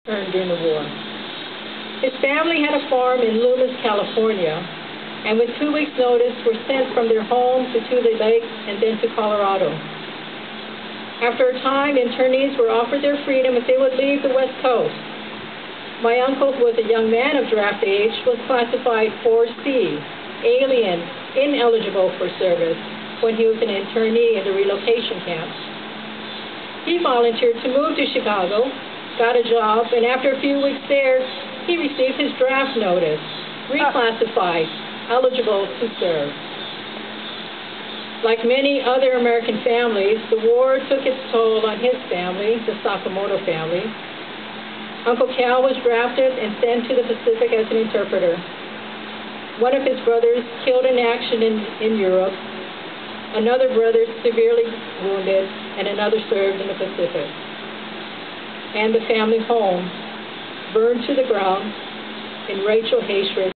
during the war. His family had a farm in Loomis, California, and with 2 weeks' notice were sent from their home to Tule Lake and then to Colorado. After a time, internees were offered their freedom if they would leave the West Coast. My uncle, who was a young man of draft age, was classified 4C, alien, ineligible for service, when he was an internee in the relocation camp. He volunteered to move to Chicago, got a job, and after a few weeks there, he received his draft notice, reclassified, eligible to serve. Like many other American families, the war took its toll on his family, the Sakamoto family. Uncle Cal was drafted and sent to the Pacific as an interpreter. One of his brothers killed in action in Europe, another brother severely wounded, and another served in the Pacific. And the family home burned to the ground in racial hatred